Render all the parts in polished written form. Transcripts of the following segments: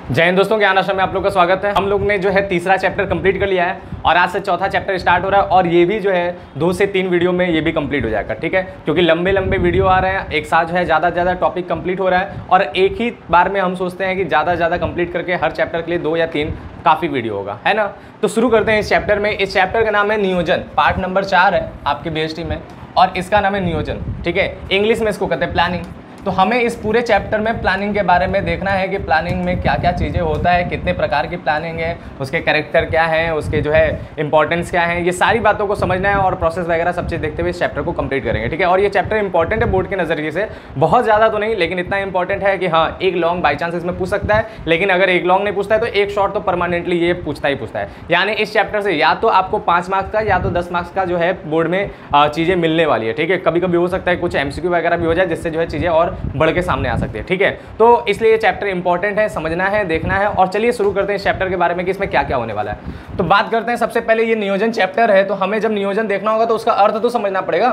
जय हिंद दोस्तों, ज्ञान आश्रम में आप लोग का स्वागत है। हम लोग ने जो है तीसरा चैप्टर कंप्लीट कर लिया है और आज से चौथा चैप्टर स्टार्ट हो रहा है और ये भी जो है 2 से 3 वीडियो में ये भी कंप्लीट हो जाएगा, ठीक है। क्योंकि लंबे लंबे वीडियो आ रहे हैं, एक साथ जो है ज़्यादा टॉपिक कंप्लीट हो रहा है और एक ही बार में हम सोचते हैं कि ज़्यादा कंप्लीट करके हर चैप्टर के लिए 2 या 3 काफ़ी वीडियो होगा, है ना। तो शुरू करते हैं इस चैप्टर में। इस चैप्टर का नाम है नियोजन, पार्ट नंबर 4 है आपके BST में और इसका नाम है नियोजन, ठीक है। इंग्लिश में इसको कहते हैं प्लानिंग। तो हमें इस पूरे चैप्टर में प्लानिंग के बारे में देखना है कि प्लानिंग में क्या क्या चीज़ें होता है, कितने प्रकार की प्लानिंग है, उसके कैरेक्टर क्या है, उसके जो है इंपॉर्टेंस क्या है, ये सारी बातों को समझना है और प्रोसेस वगैरह सब चीज़ देखते हुए इस चैप्टर को कंप्लीट करेंगे, ठीक है। और ये चैप्टर इंपॉर्टेंट है बोर्ड के नज़रिए से, बहुत ज़्यादा तो नहीं लेकिन इतना इंपॉर्टेंट है कि हाँ एक लॉन्ग बाई चांस इसमें पूछ सकता है, लेकिन अगर एक लॉन्ग नहीं पूछता है तो एक शॉर्ट तो परमानेंटली ये पूछता है। यानी इस चैप्टर से या तो आपको 5 मार्क्स का या तो 10 मार्क्स का जो है बोर्ड में चीज़ें मिलने वाली है, ठीक है। कभी कभी हो सकता है कुछ MCQ वगैरह भी हो जाए जिससे जो है चीज़ें और बढ़ के सामने आ सकती है, ठीक है। तो इसलिए ये चैप्टर इंपॉर्टेंट है, समझना है, देखना है। और चलिए शुरू करते हैं इस चैप्टर के बारे में कि इसमें क्या क्या होने वाला है। तो बात करते हैं सबसे पहले, ये नियोजन चैप्टर है तो हमें जब नियोजन देखना होगा तो उसका अर्थ तो समझना पड़ेगा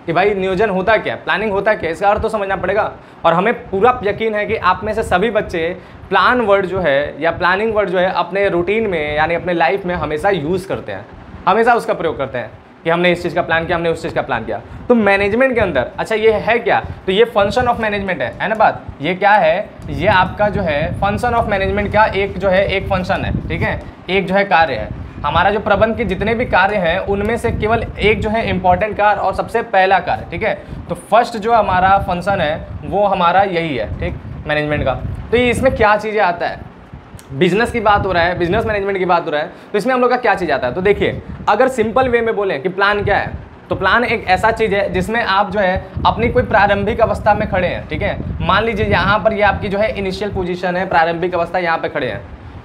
कि भाई नियोजन होता क्या है, प्लानिंग होता क्या है, इसका अर्थ तो समझना पड़ेगा। और हमें पूरा यकीन है कि आप में से सभी बच्चे प्लान वर्ड जो है या प्लानिंग वर्ड जो है अपने रूटीन में यानी अपने लाइफ में हमेशा यूज़ करते हैं, हमेशा उसका प्रयोग करते हैं कि हमने इस चीज़ का प्लान किया, हमने उस चीज़ का प्लान किया। तो मैनेजमेंट के अंदर अच्छा ये है क्या, तो ये फंक्शन ऑफ मैनेजमेंट है ना बात। ये क्या है, ये आपका जो है फंक्शन ऑफ मैनेजमेंट का एक जो है एक फंक्शन है, ठीक है, एक जो है कार्य है। हमारा जो प्रबंध के जितने भी कार्य हैं उनमें से केवल एक जो है इंपॉर्टेंट कार्य और सबसे पहला कार्य, ठीक है। तो फर्स्ट जो हमारा फंक्शन है वो हमारा यही है, ठीक, मैनेजमेंट का। तो ये इसमें क्या चीज़ें आता है, बिजनेस की बात हो रहा है, बिजनेस मैनेजमेंट की बात हो रहा है, तो इसमें हम लोग का क्या चीज़ आता है। तो देखिए, अगर सिंपल वे में बोलें कि प्लान क्या है, तो प्लान एक ऐसा चीज़ है जिसमें आप जो है अपनी कोई प्रारंभिक अवस्था में खड़े हैं, ठीक है। मान लीजिए यहाँ पर ये आपकी जो है इनिशियल पोजीशन है, प्रारंभिक अवस्था, यहाँ पे खड़े हैं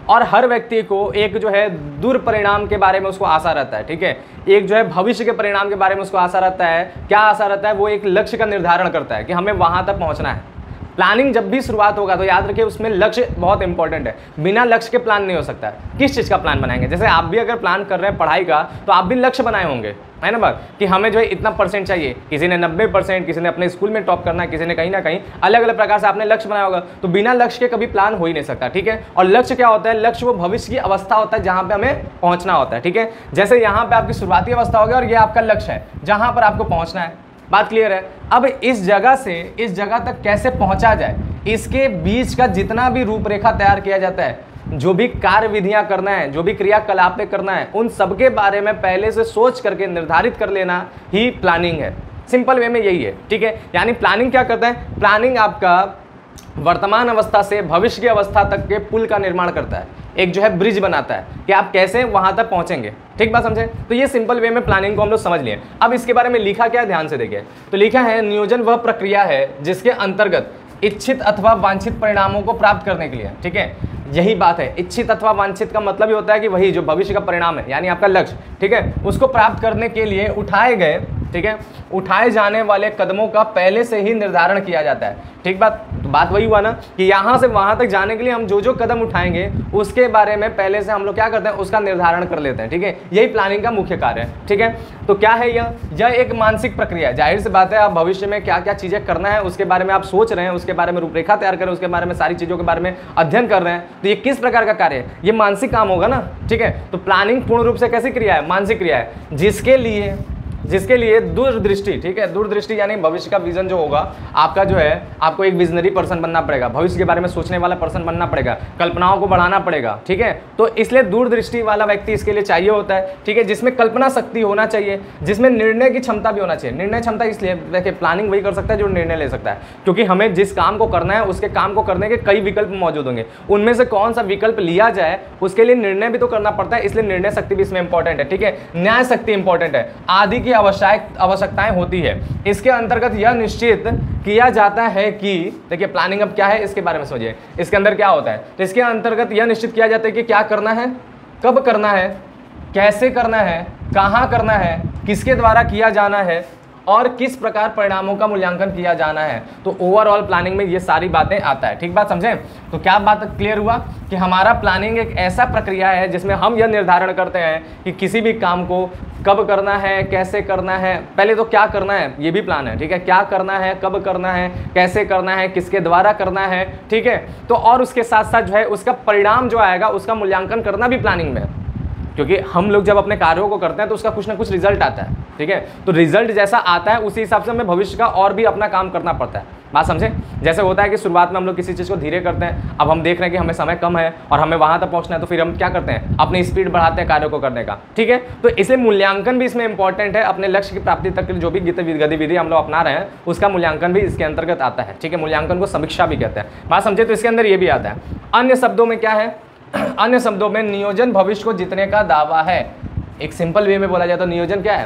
और हर व्यक्ति को एक जो है दूर परिणाम के बारे में उसको आशा रहता है, ठीक है। एक जो है भविष्य के परिणाम के बारे में उसको आशा रहता है। क्या आशा रहता है, वो एक लक्ष्य का निर्धारण करता है कि हमें वहाँ तक पहुँचना है। प्लानिंग जब भी शुरुआत होगा तो याद रखिए उसमें लक्ष्य बहुत इंपॉर्टेंट है, बिना लक्ष्य के प्लान नहीं हो सकता है। किस चीज़ का प्लान बनाएंगे, जैसे आप भी अगर प्लान कर रहे हैं पढ़ाई का तो आप भी लक्ष्य बनाए होंगे, है ना बात, कि हमें जो है इतना % चाहिए, किसी ने 90%, किसी ने अपने स्कूल में टॉप करना है, किसी ने कहीं ना कहीं अलग अलग प्रकार से आपने लक्ष्य बनाया होगा। तो बिना लक्ष्य के कभी प्लान हो ही नहीं सकता, ठीक है। और लक्ष्य क्या होता है, लक्ष्य वो भविष्य की अवस्था होता है जहाँ पे हमें पहुँचना होता है, ठीक है। जैसे यहाँ पे आपकी शुरुआती अवस्था होगी और ये आपका लक्ष्य है जहाँ पर आपको पहुँचना है, बात क्लियर है। अब इस जगह से इस जगह तक कैसे पहुंचा जाए, इसके बीच का जितना भी रूपरेखा तैयार किया जाता है, जो भी कार्य विधियां करना है, जो भी क्रियाकलापें करना है, उन सब के बारे में पहले से सोच करके निर्धारित कर लेना ही प्लानिंग है। सिंपल वे में यही है, ठीक है। यानी प्लानिंग क्या करता है, प्लानिंग आपका वर्तमान अवस्था से भविष्य की अवस्था तक के पुल का निर्माण करता है, एक जो है ब्रिज बनाता है कि आप कैसे वहां तक पहुंचेंगे, ठीक बात समझे। तो ये सिंपल वे में प्लानिंग को हम लोग समझ लिए। अब इसके बारे में लिखा क्या है, ध्यान से देखिए। तो लिखा है, नियोजन वह प्रक्रिया है जिसके अंतर्गत इच्छित अथवा वांछित परिणामों को प्राप्त करने के लिए, ठीक है, यही बात है। इच्छित अथवा वांछित का मतलब ये होता है कि वही जो भविष्य का परिणाम है यानी आपका लक्ष्य, ठीक है, उसको प्राप्त करने के लिए उठाए गए, ठीक है, उठाए जाने वाले कदमों का पहले से ही निर्धारण किया जाता है, ठीक बात। तो बात वही हुआ ना कि यहाँ से वहाँ तक जाने के लिए हम जो जो कदम उठाएंगे उसके बारे में पहले से हम लोग क्या करते हैं, उसका निर्धारण कर लेते हैं, ठीक है। यही प्लानिंग का मुख्य कार्य है, ठीक है। तो क्या है यह एक मानसिक प्रक्रिया है। जाहिर सी बात है, आप भविष्य में क्या क्या चीज़ें करना है उसके बारे में आप सोच रहे हैं, उसके बारे में रूपरेखा तैयार कर रहे हैं, उसके बारे में सारी चीज़ों के बारे में अध्ययन कर रहे हैं, तो ये किस प्रकार का कार्य है, ये मानसिक काम होगा ना, ठीक है। तो प्लानिंग पूर्ण रूप से कैसी क्रिया है, मानसिक क्रिया है, जिसके लिए दूरदृष्टि, ठीक है, दूरदृष्टि यानी भविष्य का विजन जो होगा आपका जो है, आपको एक विजनरी पर्सन बनना पड़ेगा, भविष्य के बारे में सोचने वाला पर्सन बनना पड़ेगा, कल्पनाओं को बढ़ाना पड़ेगा, ठीक है। तो इसलिए दूरदृष्टि वाला व्यक्ति इसके लिए चाहिए होता है, ठीक है, जिसमें कल्पना शक्ति होना चाहिए, जिसमें निर्णय की क्षमता भी होना चाहिए। निर्णय क्षमता इसलिए देखिए, प्लानिंग वही कर सकता है जो निर्णय ले सकता है, क्योंकि हमें जिस काम को करना है उसके काम को करने के कई विकल्प मौजूद होंगे, उनमें से कौन सा विकल्प लिया जाए उसके लिए निर्णय भी तो करना पड़ता है, इसलिए निर्णय शक्ति भी इसमें इंपॉर्टेंट है, ठीक है। न्याय शक्ति इंपॉर्टेंट है, आदि की आवश्यकताएं होती है। इसके अंतर्गत यह निश्चित किया जाता है कि, देखिए प्लानिंग अब क्या है इसके बारे में समझिए, इसके अंदर क्या होता है। तो इसके अंतर्गत यह निश्चित किया जाता है कि क्या करना है, कब करना है, कैसे करना है, कहाँ करना है, किसके द्वारा किया जाना है और किस प्रकार परिणामों का मूल्यांकन किया जाना है। तो ओवरऑल प्लानिंग में ये सारी बातें आता है, ठीक बात समझें। तो क्या बात क्लियर हुआ कि हमारा प्लानिंग एक ऐसा प्रक्रिया है जिसमें हम यह निर्धारण करते हैं कि किसी भी काम को कब करना है, कैसे करना है, पहले तो क्या करना है ये भी प्लान है, ठीक है, क्या करना है, कब करना है, कैसे करना है, किसके द्वारा करना है, ठीक है। तो और उसके साथ साथ जो है उसका परिणाम जो आएगा उसका मूल्यांकन करना भी प्लानिंग में है, क्योंकि हम लोग जब अपने कार्यों को करते हैं तो उसका कुछ ना कुछ रिजल्ट आता है, ठीक है। तो रिजल्ट जैसा आता है उसी हिसाब से हमें भविष्य का और भी अपना काम करना पड़ता है। बात समझे? जैसे होता है कि शुरुआत में हम लोग किसी चीज़ को धीरे करते हैं, अब हम देख रहे हैं कि हमें समय कम है और हमें वहां तक पहुंचना है, तो फिर हम क्या करते हैं, अपनी स्पीड बढ़ाते हैं कार्यों को करने का, ठीक है। तो इसलिए मूल्यांकन भी इसमें इंपॉर्टेंट है। अपने लक्ष्य की प्राप्ति तक जो भी गतिविधि हम लोग अपना रहे हैं उसका मूल्यांकन भी इसके अंतर्गत आता है, ठीक है। मूल्यांकन को समीक्षा भी कहते हैं। बात समझे? तो इसके अंदर ये भी आता है। अन्य शब्दों में क्या है? अन्य शब्दों में नियोजन भविष्य को जीतने का दावा है। एक सिंपल वे में बोला जाए तो नियोजन क्या है,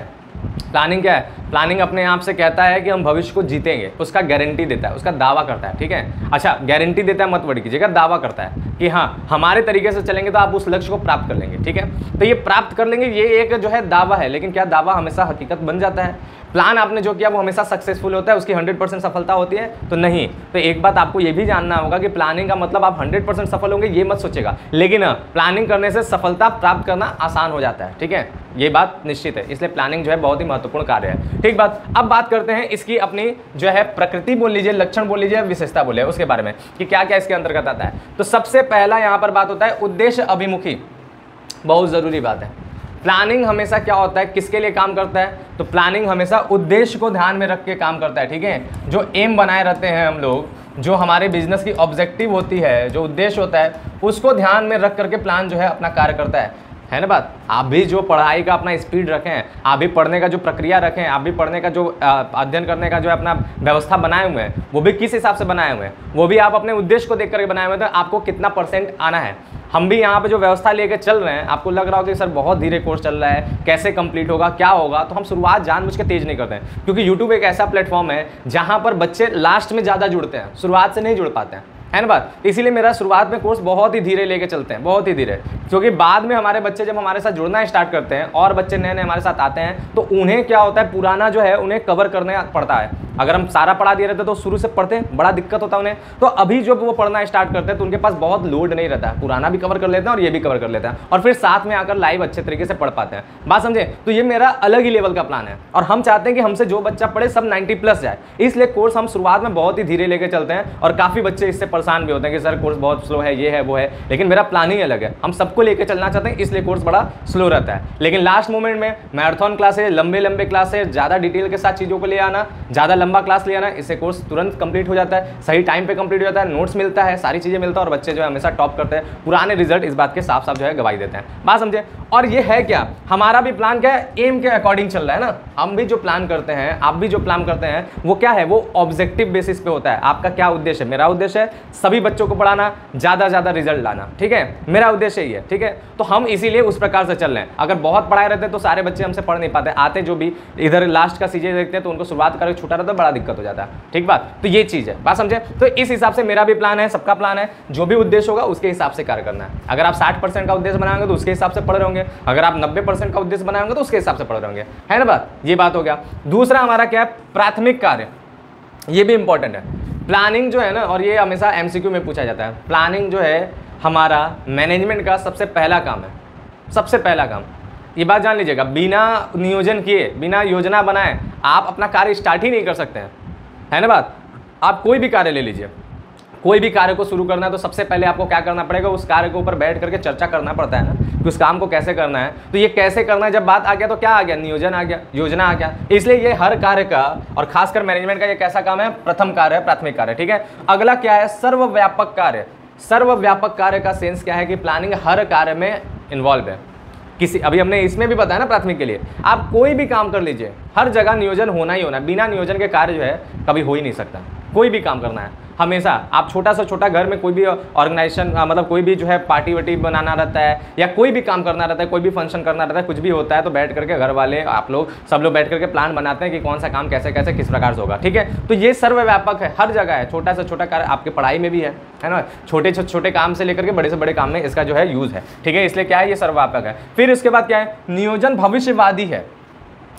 प्लानिंग क्या है? प्लानिंग अपने आप से कहता है कि हम भविष्य को जीतेंगे, उसका गारंटी देता है, उसका दावा करता है, ठीक है। अच्छा, गारंटी देता है मत वर्ड कीजिएगा, दावा करता है कि हाँ हमारे तरीके से चलेंगे तो आप उस लक्ष्य को प्राप्त कर लेंगे, ठीक है। तो ये प्राप्त कर लेंगे ये एक जो है दावा है, लेकिन क्या दावा हमेशा हकीकत बन जाता है? प्लान आपने जो किया वो हमेशा सक्सेसफुल होता है, उसकी 100% सफलता होती है? तो नहीं। तो एक बात आपको ये भी जानना होगा कि प्लानिंग का मतलब आप 100% सफल होंगे ये मत सोचेगा, लेकिन प्लानिंग करने से सफलता प्राप्त करना आसान हो जाता है, ठीक है। ये बात निश्चित है, इसलिए प्लानिंग जो है बहुत ही महत्वपूर्ण कार्य है, ठीक बात। अब बात करते हैं इसकी अपनी जो है प्रकृति बोल लीजिए, लक्षण बोल लीजिए, विशेषता बोले, उसके बारे में कि क्या क्या इसके अंतर्गत आता है। तो सबसे पहला यहाँ पर बात होता है उद्देश्य अभिमुखी। बहुत जरूरी बात है। प्लानिंग हमेशा क्या होता है, किसके लिए काम करता है? तो प्लानिंग हमेशा उद्देश्य को ध्यान में रख के काम करता है, ठीक है। जो एम बनाए रहते हैं हम लोग, जो हमारे बिजनेस की ऑब्जेक्टिव होती है, जो उद्देश्य होता है, उसको ध्यान में रख करके प्लान जो है अपना कार्य करता है ना बात। आप भी जो पढ़ाई का अपना स्पीड रखें, आप भी पढ़ने का जो प्रक्रिया रखें, आप भी पढ़ने का जो अध्ययन करने का जो अपना व्यवस्था बनाए हुए हैं, वो भी किस हिसाब से बनाए हुए हैं, वो भी आप अपने उद्देश्य को देख करके बनाए हुए हैं। तो आपको कितना परसेंट आना है। हम भी यहाँ पे जो व्यवस्था लेके चल रहे हैं, आपको लग रहा होगा कि सर बहुत धीरे कोर्स चल रहा है, कैसे कंप्लीट होगा, क्या होगा, तो हम शुरुआत जानबूझ के तेज नहीं करते हैं, क्योंकि यूट्यूब एक ऐसा प्लेटफॉर्म है जहाँ पर बच्चे लास्ट में ज़्यादा जुड़ते हैं, शुरुआत से नहीं जुड़ पाते हैं, है ना बात। इसीलिए मेरा शुरुआत में कोर्स बहुत ही धीरे लेके चलते हैं, बहुत ही धीरे, क्योंकि बाद में हमारे बच्चे जब हमारे साथ जुड़ना स्टार्ट करते हैं और बच्चे नए नए हमारे साथ आते हैं, तो उन्हें क्या होता है, पुराना जो है उन्हें कवर करना पड़ता है। अगर हम सारा पढ़ा दिए रहते तो शुरू से पढ़ते हैं, बड़ा दिक्कत होता है उन्हें। तो अभी जब वो पढ़ना स्टार्ट करते हैं तो उनके पास बहुत लोड नहीं रहता है, पुराना भी कवर कर लेते हैं और ये भी कवर कर लेते हैं, और फिर साथ में आकर लाइव अच्छे तरीके से पढ़ पाते हैं। बात समझे? तो ये मेरा अलग ही लेवल का प्लान है, और हम चाहते हैं कि हमसे जो बच्चा पढ़े सब 90+ जाए। इसलिए कोर्स हम शुरुआत में बहुत ही धीरे लेके चलते हैं, और काफ़ी बच्चे इससे परेशान भी होते हैं कि सर कोर्स बहुत स्लो है, ये है वो है, लेकिन मेरा प्लानिंग अलग है। हम सबको लेकर चलना चाहते हैं, इसलिए कोर्स बड़ा स्लो रहता है। लेकिन लास्ट मोमेंट में मैराथन क्लासेस, लंबे क्लासेस, ज़्यादा डिटेल के साथ चीज़ों को ले आना, ज़्यादा लंबा क्लास ले आना, इससे कोर्स तुरंत कंप्लीट हो जाता है, सही टाइम पे कंप्लीट हो जाता है, नोट्स मिलता है, सारी चीज़ें मिलता है, और बच्चे जो है हमेशा टॉप करते हैं। पुराने रिजल्ट इस बात के साफ साफ जो है गवाही देते हैं। बात समझे? और ये है क्या, हमारा भी प्लान क्या है, एम के अकॉर्डिंग चल रहा है ना। हम भी जो प्लान करते हैं, आप भी जो प्लान करते हैं, वो क्या है, वो ऑब्जेक्टिव बेसिस पे होता है। आपका क्या उद्देश्य है? मेरा उद्देश्य है सभी बच्चों को पढ़ाना, ज़्यादा रिजल्ट लाना, ठीक है, मेरा उद्देश्य ही है, ठीक है। तो हम इसीलिए उस प्रकार से चल रहे हैं। अगर बहुत पढ़ाए रहते तो सारे बच्चे हमसे पढ़ नहीं पाते, आते जो भी इधर लास्ट का सीजन देखते हैं तो उनको शुरुआत करके छूटा रहता है, बड़ा दिक्कत हो जाता है, ठीक बात। तो ये चीज़ है, बात समझे? तो इस हिसाब से मेरा भी प्लान है, सबका प्लान है, जो भी उद्देश्य होगा उसके हिसाब से कार्य करना है। अगर आप 60% का उद्देश्य बनाएंगे तो उसके हिसाब से पढ़ रहे होंगे, अगर आप 90% का उद्देश्य बनाएंगे तो उसके हिसाब से पढ़ रहे होंगे, है ना बात। ये बात हो गया। दूसरा हमारा क्या है, प्राथमिक कार्य। ये भी इंपॉर्टेंट है। प्लानिंग जो है ना, और ये हमेशा MCQ में पूछा जाता है, प्लानिंग जो है हमारा मैनेजमेंट का सबसे पहला काम है, सबसे पहला काम। ये बात जान लीजिएगा, बिना नियोजन किए, बिना योजना बनाए आप अपना कार्य स्टार्ट ही नहीं कर सकते हैं, है ना बात। आप कोई भी कार्य ले लीजिए, कोई भी कार्य को शुरू करना है तो सबसे पहले आपको क्या करना पड़ेगा, उस कार्य के ऊपर बैठ करके चर्चा करना पड़ता है ना, कि उस काम को कैसे करना है। तो ये कैसे करना है जब बात आ गया तो क्या आ गया, नियोजन आ गया, योजना आ गया। इसलिए ये हर कार्य का, और खासकर मैनेजमेंट का ये कैसा काम है, प्रथम कार्य है, प्राथमिक कार्य, ठीक है। अगला क्या है, सर्वव्यापक कार्य। सर्वव्यापक कार्य का सेंस क्या है कि प्लानिंग हर कार्य में इन्वॉल्व है। किसी, अभी हमने इसमें भी बताया ना प्राथमिक के लिए, आप कोई भी काम कर लीजिए, हर जगह नियोजन होना ही होना, बिना नियोजन के कार्य जो है कभी हो ही नहीं सकता। कोई भी काम करना है हमेशा, आप छोटा से छोटा घर में कोई भी ऑर्गेनाइजेशन, मतलब कोई भी जो है पार्टी वार्टी बनाना रहता है, या कोई भी काम करना रहता है, कोई भी फंक्शन करना रहता है, कुछ भी होता है, तो बैठ करके घर वाले, आप लोग, सब लोग बैठ करके प्लान बनाते हैं कि कौन सा काम कैसे कैसे किस प्रकार से होगा, ठीक है। तो ये सर्वव्यापक है, हर जगह है, छोटा से छोटा कार्य, आपके पढ़ाई में भी है ना, छोटे से छोटे काम से लेकर के बड़े से बड़े काम में इसका जो है यूज़ है, ठीक है। इसलिए क्या है, ये सर्वव्यापक है। फिर उसके बाद क्या है, नियोजन भविष्यवादी है।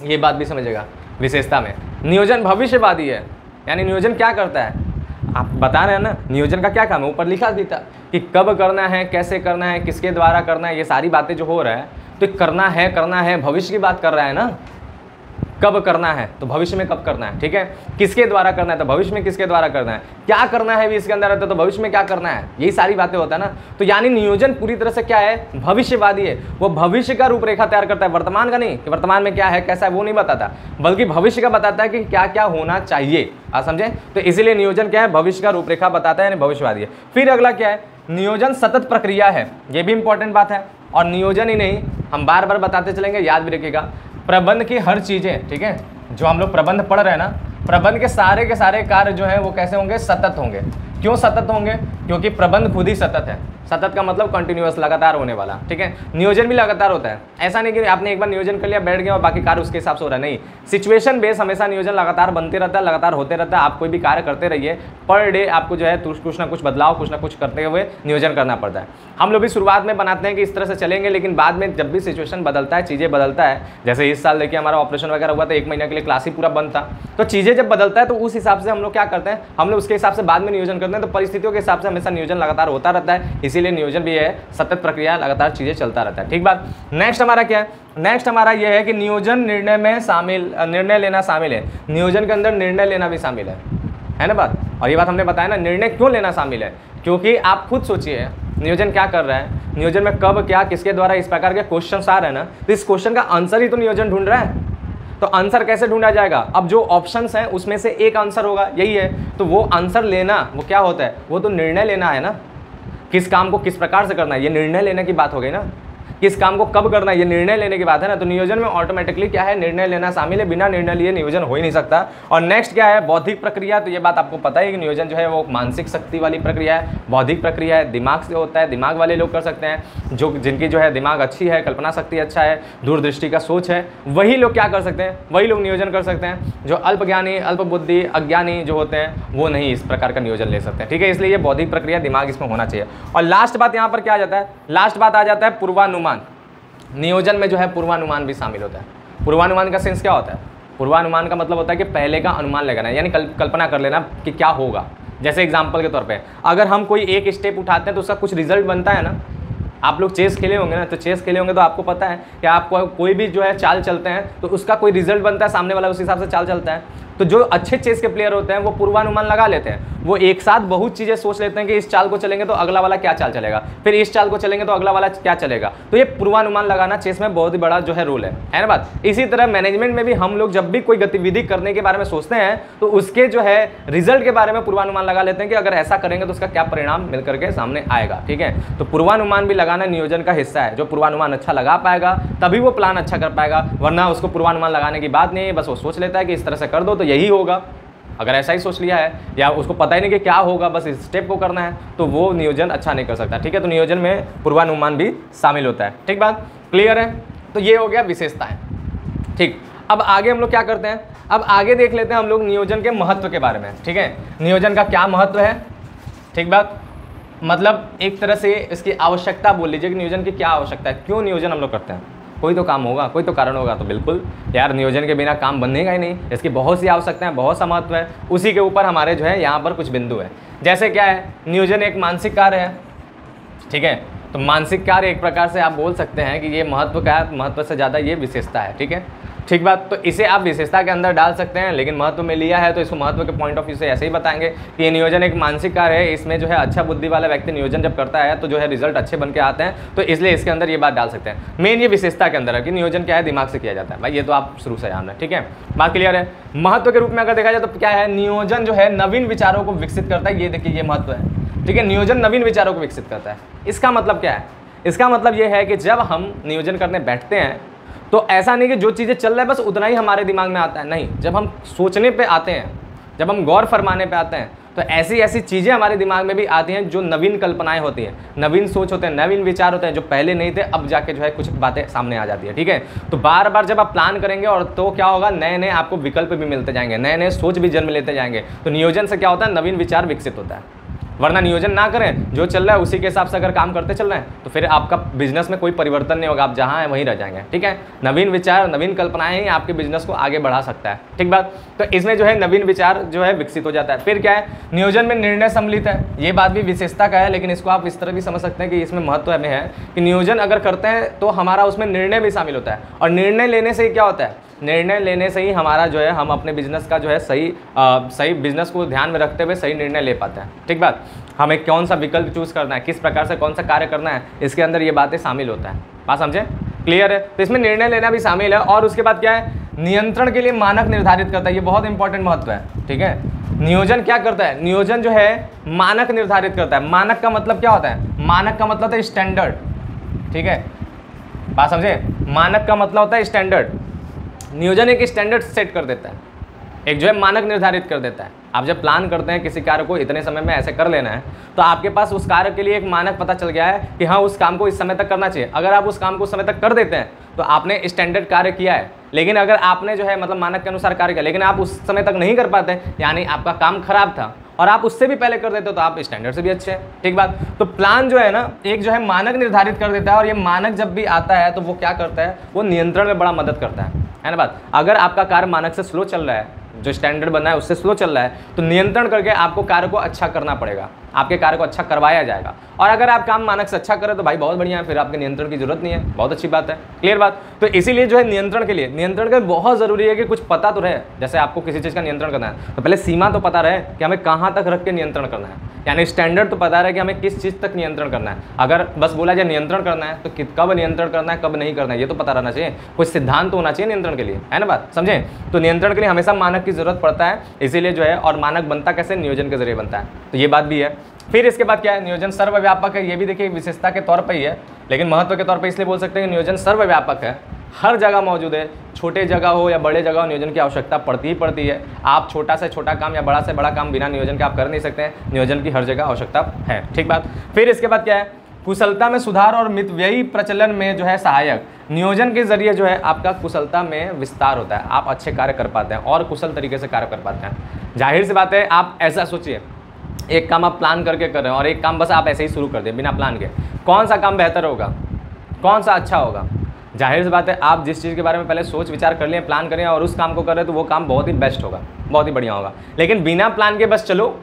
ये बात भी समझेगा, विशेषता में नियोजन भविष्यवादी है, यानी नियोजन क्या करता है, आप बता रहे हैं ना, नियोजन का क्या काम है, ऊपर लिखा भी था कि कब करना है, कैसे करना है, किसके द्वारा करना है, ये सारी बातें जो हो रहा है, तो करना है भविष्य की बात कर रहा है ना। कब करना है तो भविष्य में कब करना है, ठीक है। किसके द्वारा करना है तो भविष्य में किसके द्वारा करना है। क्या करना है भी इसके अंदर रहता है तो भविष्य में क्या करना है, यही सारी बातें होता है ना। तो यानी नियोजन पूरी तरह से क्या है, भविष्यवादी है। वो भविष्य का रूपरेखा तैयार करता है, वर्तमान का नहीं कि वर्तमान में क्या है कैसा है वो नहीं बताता, बल्कि भविष्य का बताता है कि क्या क्या होना चाहिए। आप समझे। तो इसीलिए नियोजन क्या है, भविष्य का रूपरेखा बताता है, यानी भविष्यवादी है। फिर अगला क्या है, नियोजन सतत प्रक्रिया है, ये भी इंपॉर्टेंट बात है। और नियोजन ही नहीं, हम बार बार बताते चलेंगे, याद भी रखिएगा, प्रबंध की हर चीजें, ठीक है, जो हम लोग प्रबंध पढ़ रहे हैं ना, प्रबंध के सारे कार्य जो है वो कैसे होंगे, सतत होंगे। क्यों सतत होंगे, क्योंकि प्रबंध खुद ही सतत है। सतत का मतलब कंटिन्यूअस, लगातार होने वाला, ठीक है। नियोजन भी लगातार होता है, ऐसा नहीं कि आपने एक बार नियोजन कर लिया बैठ गया और बाकी कार्य उसके हिसाब से हो रहा है, नहीं। सिचुएशन बेस हमेशा नियोजन लगातार बनते रहता है, लगातार होते रहता है। आप कोई भी कार्य करते रहिए, पर डे आपको जो है कुछ ना कुछ बदलाव, कुछ ना कुछ करते हुए नियोजन करना पड़ता है। हम लोग भी शुरुआत में बनाते हैं कि इस तरह से चलेंगे, लेकिन बाद में जब भी सिचुएशन बदलता है, चीज़ें बदलता है, जैसे इस साल देखिए हमारा ऑपरेशन वगैरह हुआ था, 1 महीने के लिए क्लास ही पूरा बंद था, तो चीज़ें जब बदलता है तो उस हिसाब से हम लोग क्या करते हैं, हम लोग उसके हिसाब से बाद में नियोजन करते हैं। तो परिस्थितियों के हिसाब से हमेशा नियोजन लगातार होता रहता है, इसीलिए नियोजन भी है सतत प्रक्रिया, लगातार चीजें चलता रहता है, ठीक बात। नेक्स्ट हमारा क्या है, नेक्स्ट हमारा यह है कि नियोजन निर्णय में शामिल, निर्णय लेना शामिल है। नियोजन के अंदर निर्णय लेना भी शामिल है ना बात। और ये बात हमने बताया ना, निर्णय क्यों लेना शामिल है, क्योंकि आप खुद सोचिए नियोजन क्या कर रहा है, नियोजन में कब क्या किसके द्वारा इस प्रकार के क्वेश्चन आ रहे हैं ना, तो इस क्वेश्चन का आंसर ही तो नियोजन ढूंढ रहा है। तो आंसर कैसे ढूंढा जाएगा, अब जो ऑप्शंस हैं उसमें से एक आंसर होगा, यही है। तो वो आंसर लेना वो क्या होता है, वो तो निर्णय लेना है ना, किस काम को किस प्रकार से करना है, ये निर्णय लेने की बात हो गई ना। किस काम को कब करना है, ये निर्णय लेने की बात है ना। तो नियोजन में ऑटोमेटिकली क्या है, निर्णय लेना शामिल है, बिना निर्णय लिए नियोजन हो ही नहीं सकता। और नेक्स्ट क्या है, बौद्धिक प्रक्रिया। तो ये बात आपको पता है कि नियोजन जो है वो मानसिक शक्ति वाली प्रक्रिया है, बौद्धिक प्रक्रिया है, दिमाग से होता है, दिमाग वाले लोग कर सकते हैं, जो जिनकी जो है दिमाग अच्छी है, कल्पना शक्ति अच्छा है, दूरदृष्टि का सोच है, वही लोग क्या कर सकते हैं, वही लोग नियोजन कर सकते हैं। जो अल्पज्ञानी, अल्प बुद्धि, अज्ञानी जो होते हैं वो नहीं इस प्रकार का नियोजन ले सकते हैं, ठीक है। इसलिए ये बौद्धिक प्रक्रिया, दिमाग इसमें होना चाहिए। और लास्ट बात यहाँ पर क्या आ जाता है, लास्ट बात आ जाता है पूर्वानुमान। नियोजन में जो है पूर्वानुमान भी शामिल होता है। पूर्वानुमान का सेंस क्या होता है, पूर्वानुमान का मतलब होता है कि पहले का अनुमान लगाना, यानी कल्पना कर लेना कि क्या होगा। जैसे एग्जांपल के तौर पे अगर हम कोई एक स्टेप उठाते हैं तो उसका कुछ रिजल्ट बनता है ना। आप लोग चेस खेले होंगे ना, तो चेस खेले होंगे तो आपको पता है कि आप कोई भी जो है चाल चलते हैं तो उसका कोई रिजल्ट बनता है, सामने वाला उस हिसाब से चाल चलता है। तो जो अच्छे चेस के प्लेयर होते हैं वो पूर्वानुमान लगा लेते हैं, वो एक साथ बहुत चीज़ें सोच लेते हैं कि इस चाल को चलेंगे तो अगला वाला क्या चाल चलेगा, फिर इस चाल को चलेंगे तो अगला वाला क्या चलेगा। तो ये पूर्वानुमान लगाना चेस में बहुत ही बड़ा जो है रोल है ना बात। इसी तरह मैनेजमेंट में भी हम लोग जब भी कोई गतिविधि करने के बारे में सोचते हैं तो उसके जो है रिजल्ट के बारे में पूर्वानुमान लगा लेते हैं कि अगर ऐसा करेंगे तो उसका क्या परिणाम मिल करके सामने आएगा, ठीक है। तो पूर्वानुमान भी लगाना नियोजन का हिस्सा है। जो पूर्वानुमान अच्छा लगा पाएगा तभी वो प्लान अच्छा कर पाएगा, वरना उसको पूर्वानुमान लगाने की बात नहीं है, बस वो सोच लेता है कि इस तरह से कर दो तो यही होगा। अगर ऐसा ही सोच लिया है या उसको पता ही नहीं कि क्या होगा, बस इस स्टेप को करना है, तो वो नियोजन अच्छा नहीं कर सकता, ठीक है। तो नियोजन में पूर्वानुमान भी शामिल होता है, ठीक बात, क्लियर है। तो ये हो गया विशेषताएं, ठीक। अब आगे हम लोग क्या करते हैं, अब आगे देख लेते हैं हम लोग नियोजन के महत्व के बारे में, ठीक है। नियोजन का क्या महत्व है, ठीक बात, मतलब एक तरह से इसकी आवश्यकता बोल लीजिए कि नियोजन की क्या आवश्यकता है, क्यों नियोजन हम लोग करते हैं। कोई तो काम होगा, कोई तो कारण होगा, तो बिल्कुल यार नियोजन के बिना काम बनेगा ही नहीं। इसकी बहुत सी आवश्यकताएं, बहुत सा महत्व है, उसी के ऊपर हमारे जो है यहाँ पर कुछ बिंदु है। जैसे क्या है, नियोजन एक मानसिक कार्य है, ठीक है। तो मानसिक कार्य एक प्रकार से आप बोल सकते हैं कि ये महत्व का, महत्व से ज़्यादा ये विशेषता है, ठीक है, ठीक बात। तो इसे आप विशेषता के अंदर डाल सकते हैं, लेकिन महत्व में लिया है तो इसको महत्व के पॉइंट ऑफ व्यू से ऐसे ही बताएंगे कि ये नियोजन एक मानसिक कार्य है। इसमें जो है अच्छा बुद्धि वाला व्यक्ति नियोजन जब करता है तो जो है रिजल्ट अच्छे बन के आते हैं, तो इसलिए इसके अंदर ये बात डाल सकते हैं। मेन ये विशेषता के अंदर है कि नियोजन क्या है, दिमाग से किया जाता है, भाई ये तो आप शुरू से जान रहे हैं, ठीक है, बात क्लियर है। महत्व के रूप में अगर देखा जाए तो क्या है, नियोजन जो है नवीन विचारों को विकसित करता है। ये देखिए ये महत्व है, ठीक है। नियोजन नवीन विचारों को विकसित करता है। इसका मतलब क्या है, इसका मतलब ये है कि जब हम नियोजन करने बैठते हैं तो ऐसा नहीं कि जो चीज़ें चल रहा है बस उतना ही हमारे दिमाग में आता है, नहीं। जब हम सोचने पे आते हैं, जब हम गौर फरमाने पे आते हैं, तो ऐसी ऐसी चीज़ें हमारे दिमाग में भी आती हैं जो नवीन कल्पनाएं होती हैं, नवीन सोच होते हैं, नवीन विचार होते हैं, जो पहले नहीं थे, अब जाके जो है कुछ बातें सामने आ जाती है, ठीक है। तो बार बार जब आप प्लान करेंगे और तो क्या होगा, नए नए आपको विकल्प भी मिलते जाएंगे, नए नए सोच भी जन्म लेते जाएंगे। तो नियोजन से क्या होता है, नवीन विचार विकसित होता है। वरना नियोजन ना करें, जो चल रहा है उसी के हिसाब से अगर काम करते चल रहे हैं तो फिर आपका बिजनेस में कोई परिवर्तन नहीं होगा, आप जहाँ हैं वहीं रह जाएंगे। ठीक है, नवीन विचार, नवीन कल्पनाएं ही आपके बिजनेस को आगे बढ़ा सकता है। ठीक बात, तो इसमें जो है नवीन विचार जो है विकसित हो जाता है। फिर क्या है, नियोजन में निर्णय सम्मिलित है, ये बात भी विशेषता का है, लेकिन इसको आप इस तरह भी समझ सकते हैं कि इसमें महत्व में है कि नियोजन अगर करते हैं तो हमारा उसमें निर्णय भी शामिल होता है, और निर्णय लेने से ही क्या होता है, निर्णय लेने से ही हमारा जो है हम अपने बिजनेस का जो है सही बिजनेस को ध्यान में रखते हुए सही निर्णय ले पाते हैं। ठीक बात, हमें कौन सा विकल्प चूज करना है, किस प्रकार से कौन सा कार्य करना है, इसके अंदर ये बातें शामिल होता है। बात समझे, क्लियर है? तो इसमें निर्णय लेना भी शामिल है। और उसके बाद क्या है, नियंत्रण के लिए मानक निर्धारित करता है, ये बहुत इंपॉर्टेंट महत्व है। ठीक है, नियोजन क्या करता है, नियोजन जो है मानक निर्धारित करता है। मानक का मतलब क्या होता है, मानक का मतलब है स्टैंडर्ड। ठीक है, बात समझे, मानक का मतलब होता है स्टैंडर्ड। नियोजन एक स्टैंडर्ड सेट कर देता है, एक जो है मानक निर्धारित कर देता है। आप जब प्लान करते हैं किसी कार्य को इतने समय में ऐसे कर लेना है, तो आपके पास उस कार्य के लिए एक मानक पता चल गया है कि हाँ उस काम को इस समय तक करना चाहिए। अगर आप उस काम को उस समय तक कर देते हैं तो आपने स्टैंडर्ड कार्य किया है। लेकिन अगर आपने जो है मतलब मानक के अनुसार कार्य किया, लेकिन आप उस समय तक नहीं कर पाते, यानी आपका काम खराब था और आप उससे भी पहले कर देते हो, तो आप स्टैंडर्ड से भी अच्छे हैं। ठीक बात, तो प्लान जो है ना एक जो है मानक निर्धारित कर देता है, और ये मानक जब भी आता है तो वो क्या करता है, वो नियंत्रण में बड़ा मदद करता है ना बात। अगर आपका कार्य मानक से स्लो चल रहा है, जो स्टैंडर्ड बना है उससे स्लो चल रहा है, तो नियंत्रण करके आपको कार्य को अच्छा करना पड़ेगा, आपके कार्य को अच्छा करवाया जाएगा। और अगर आप काम मानक से अच्छा करें तो भाई बहुत बढ़िया है, फिर आपके नियंत्रण की जरूरत नहीं है, बहुत अच्छी बात है। क्लियर बात, तो इसीलिए जो है नियंत्रण के लिए नियंत्रण का बहुत जरूरी है कि कुछ पता तो रहे। जैसे आपको किसी चीज़ का नियंत्रण करना है तो पहले सीमा तो पता रहे कि हमें कहाँ तक रख के नियंत्रण करना है, यानी स्टैंडर्ड तो पता रहे कि हमें किस चीज़ तक नियंत्रण करना है। अगर बस बोला जाए नियंत्रण करना है तो कब नियंत्रण करना है, कब नहीं करना है, ये तो पता रहना चाहिए। कुछ सिद्धांत तो होना चाहिए नियंत्रण के लिए, है ना बात, समझे। तो नियंत्रण के लिए हमेशा मानक की जरूरत पड़ता है, इसीलिए जो है, और मानक बनता कैसे, नियोजन के जरिए बनता है, तो ये बात भी है। फिर इसके बाद क्या है, नियोजन सर्वव्यापक है। ये भी देखिए विशेषता के तौर पर ही है, लेकिन महत्व के तौर पर इसलिए बोल सकते हैं कि नियोजन सर्वव्यापक है, हर जगह मौजूद है। छोटे जगह हो या बड़े जगह हो, नियोजन की आवश्यकता पड़ती ही पड़ती है। आप छोटा से छोटा काम या बड़ा से बड़ा काम बिना नियोजन के आप कर नहीं सकते हैं, नियोजन की हर जगह आवश्यकता है। ठीक बात, फिर इसके बाद क्या है, कुशलता में सुधार और मितव्ययी प्रचलन में जो है सहायक। नियोजन के जरिए जो है आपका कुशलता में विस्तार होता है, आप अच्छे कार्य कर पाते हैं और कुशल तरीके से कार्य कर पाते हैं। जाहिर सी बात है, आप ऐसा सोचिए, एक काम आप प्लान करके कर रहे हैं और एक काम बस आप ऐसे ही शुरू कर दें बिना प्लान के, कौन सा काम बेहतर होगा, कौन सा अच्छा होगा। जाहिर सी बात है, आप जिस चीज़ के बारे में पहले सोच विचार कर लें, प्लान करें और उस काम को कर रहे हैं तो वो काम बहुत ही बेस्ट होगा, बहुत ही बढ़िया होगा। लेकिन बिना प्लान के बस चलो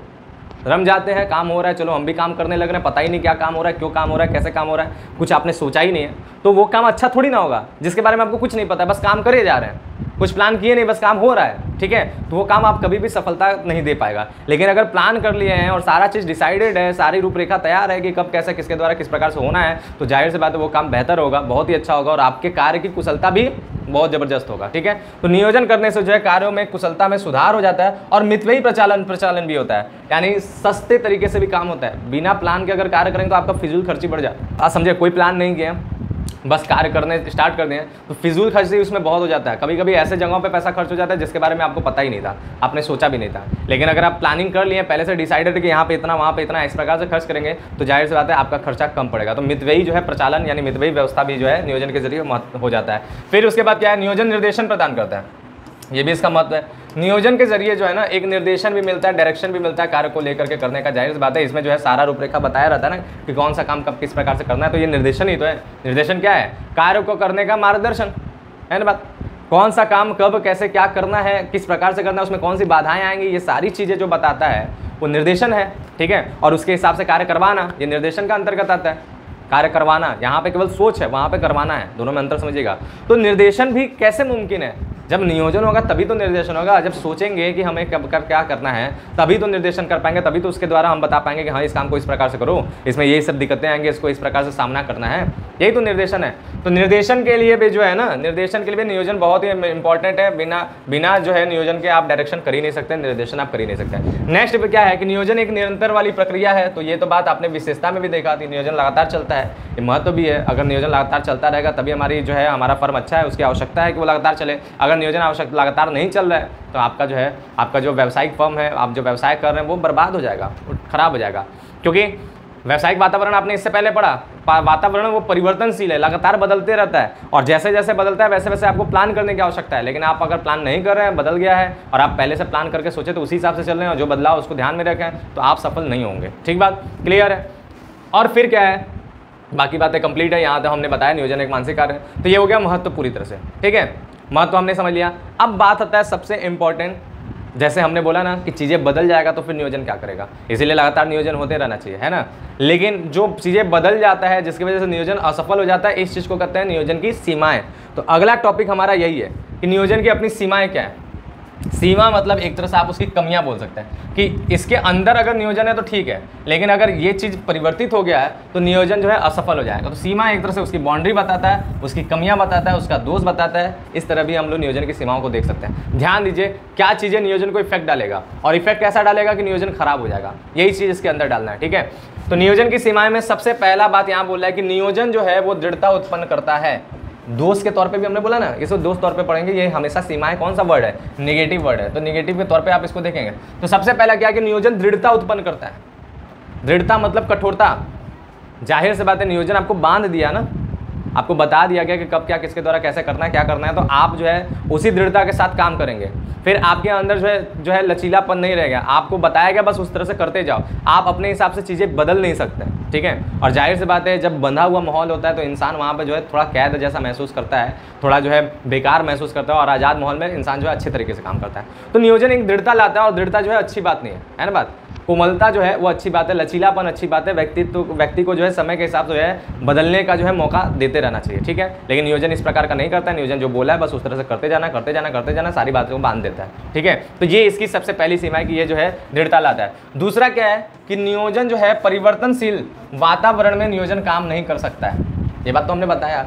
रम जाते हैं, काम हो रहा है, चलो हम भी काम करने लग रहे हैं, पता ही नहीं क्या काम हो रहा है, क्यों काम हो रहा है, कैसे काम हो रहा है, कुछ आपने सोचा ही नहीं है, तो वो काम अच्छा थोड़ी ना होगा जिसके बारे में आपको कुछ नहीं पता है, बस काम करे जा रहे हैं, कुछ प्लान किए नहीं, बस काम हो रहा है। ठीक है, तो वो काम आप कभी भी सफलता नहीं दे पाएगा। लेकिन अगर प्लान कर लिए हैं और सारा चीज़ डिसाइडेड है, सारी रूपरेखा तैयार है कि कब कैसे किसके द्वारा किस प्रकार से होना है, तो जाहिर सी बात है वो काम बेहतर होगा, बहुत ही अच्छा होगा और आपके कार्य की कुशलता भी बहुत जबरदस्त होगा। ठीक है, तो नियोजन करने से जो है कार्यों में कुशलता में सुधार हो जाता है और मितव्ययी प्रचालन भी होता है, यानी सस्ते तरीके से भी काम होता है। बिना प्लान के अगर कार्य करेंगे तो आपका फिजूल खर्ची बढ़ जाता है। आप समझे, कोई प्लान नहीं किया, बस कार्य करने स्टार्ट कर दिए तो फिजूल खर्ची उसमें बहुत हो जाता है। कभी कभी ऐसे जगहों पे पैसा खर्च हो जाता है जिसके बारे में आपको पता ही नहीं था, आपने सोचा भी नहीं था। लेकिन अगर आप प्लानिंग कर लिए, पहले से डिसाइडेड कि यहाँ पे इतना, वहाँ पे इतना, इस प्रकार से खर्च करेंगे, तो जाहिर सी बात है आपका खर्चा कम पड़ेगा। तो मितव्ययी जो है प्रचालन यानी मितव्ययी व्यवस्था भी जो है नियोजन के जरिए हो जाता है। फिर उसके बाद क्या है, नियोजन निर्देशन प्रदान करता है, ये भी इसका महत्व है। नियोजन के जरिए जो है ना एक निर्देशन भी मिलता है, डायरेक्शन भी मिलता है कार्य को लेकर के करने का। जाहिर सी बात है इसमें जो है सारा रूपरेखा बताया रहता है ना कि कौन सा काम कब किस प्रकार से करना है, तो ये निर्देशन ही तो है। निर्देशन क्या है, कार्य को करने का मार्गदर्शन, है ना बात। कौन सा काम कब कैसे क्या करना है, किस प्रकार से करना है, उसमें कौन सी बाधाएं आएंगी, ये सारी चीज़ें जो बताता है वो निर्देशन है। ठीक है, और उसके हिसाब से कार्य करवाना ये निर्देशन का अंतर्गत आता है। कार्य करवाना, यहाँ पे केवल सोच है, वहाँ पे करवाना है, दोनों में अंतर समझिएगा। तो निर्देशन भी कैसे मुमकिन है, जब नियोजन होगा तभी तो निर्देशन होगा। जब सोचेंगे कि हमें कब कर क्या करना है तभी तो निर्देशन कर पाएंगे, तभी तो उसके द्वारा हम बता पाएंगे कि हाँ इस काम को इस प्रकार से करो, इसमें यही सब दिक्कतें आएंगे, इसको इस प्रकार से सामना करना है, यही तो निर्देशन है। तो निर्देशन के लिए भी जो है ना, निर्देशन के लिए भी नियोजन बहुत ही इंपॉर्टेंट है। बिना जो है नियोजन के आप डायरेक्शन कर ही नहीं सकते, निर्देशन आप कर ही नहीं सकते। नेक्स्ट पे क्या है कि नियोजन एक निरंतर वाली प्रक्रिया है, तो ये तो बात आपने विशेषता में भी देखा थी, नियोजन लगातार चलता है, ये महत्व भी है। अगर नियोजन लगातार चलता रहेगा तभी हमारी जो है हमारा फर्म अच्छा है, उसकी आवश्यकता है कि वो लगातार चले। अगर नियोजन आवश्यकता लगातार नहीं चल रहा है तो आपका जो है आपका जो व्यावसायिक फर्म है, आप जो व्यवसाय कर रहे हैं वो बर्बाद हो जाएगा, खराब हो जाएगा। क्योंकि व्यावसायिक वातावरण आपने इससे पहले पढ़ा, वातावरण वो परिवर्तनशील है, लगातार बदलते रहता है और जैसे जैसे बदलता है वैसे वैसे आपको प्लान करने की आवश्यकता है। लेकिन आप अगर प्लान नहीं कर रहे हैं, बदल गया है और आप पहले से प्लान करके सोचे तो उसी हिसाब से चल रहे हैं और जो बदलाव उसको ध्यान में रखें तो आप सफल नहीं होंगे। ठीक बात, क्लियर है। और फिर क्या है, बाकी बातें कंप्लीट है, यहाँ तक हमने बताया नियोजन एक मानसिक कार्य है। तो ये हो गया महत्व पूरी तरह से, ठीक है, महत्व हमने समझ लिया। अब बात आता है सबसे इंपॉर्टेंट, जैसे हमने बोला ना कि चीज़ें बदल जाएगा तो फिर नियोजन क्या करेगा, इसीलिए लगातार नियोजन होते रहना चाहिए, है ना। लेकिन जो चीज़ें बदल जाता है जिसकी वजह से नियोजन असफल हो जाता है, इस चीज़ को कहते हैं नियोजन की सीमाएं। तो अगला टॉपिक हमारा यही है कि नियोजन की अपनी सीमाएं क्या है। सीमा मतलब एक तरह से आप उसकी कमियां बोल सकते हैं कि इसके अंदर अगर नियोजन है तो ठीक है, लेकिन अगर ये चीज़ परिवर्तित हो गया है तो नियोजन जो है असफल हो जाएगा। तो सीमा एक तरह से उसकी बाउंड्री बताता है, उसकी कमियां बताता है, उसका दोष बताता है। इस तरह भी हम लोग नियोजन की सीमाओं को देख सकते हैं। ध्यान दीजिए क्या चीज़ें नियोजन को इफेक्ट डालेगा और इफेक्ट कैसा डालेगा कि नियोजन खराब हो जाएगा, यही चीज़ इसके अंदर डालना है, ठीक है। तो नियोजन की सीमाएं में सबसे पहला बात यहाँ बोल रहा है कि नियोजन जो है वो दृढ़ता उत्पन्न करता है। दोष के तौर पे भी हमने बोला ना, इसको दोष तौर पे पढ़ेंगे। ये हमेशा सीमाएं कौन सा वर्ड है, नेगेटिव वर्ड है, तो नेगेटिव के तौर पे आप इसको देखेंगे। तो सबसे पहला क्या है कि नियोजन दृढ़ता उत्पन्न करता है। दृढ़ता मतलब कठोरता। जाहिर सी बात है, नियोजन आपको बांध दिया ना, आपको बता दिया गया कि कब क्या किसके द्वारा कैसे करना है, क्या करना है, तो आप जो है उसी दृढ़ता के साथ काम करेंगे। फिर आपके अंदर जो है लचीलापन नहीं रहेगा, आपको बताया गया बस उस तरह से करते जाओ, आप अपने हिसाब से चीज़ें बदल नहीं सकते, ठीक है। और जाहिर सी बात है जब बंधा हुआ माहौल होता है तो इंसान वहाँ पे जो है थोड़ा कैद जैसा महसूस करता है, थोड़ा जो है बेकार महसूस करता है, और आज़ाद माहौल में इंसान जो है अच्छे तरीके से काम करता है। तो नियोजन एक दृढ़ता लाता है और दृढ़ता जो है अच्छी बात नहीं है ना बात। कोमलता जो है वो अच्छी बात है, लचीलापन अच्छी बात है, व्यक्ति को जो है समय के हिसाब से जो है बदलने का जो है मौका देते रहना चाहिए, ठीक है। लेकिन नियोजन इस प्रकार का नहीं करता है। नियोजन जो बोला है बस उस तरह से करते जाना, सारी बातों को बांध देता है, ठीक है। तो ये इसकी सबसे पहली सीमा है कि ये जो है दृढ़ता लाता है। दूसरा क्या है कि नियोजन जो है परिवर्तनशील वातावरण में नियोजन काम नहीं कर सकता है। ये बात तो हमने बताया,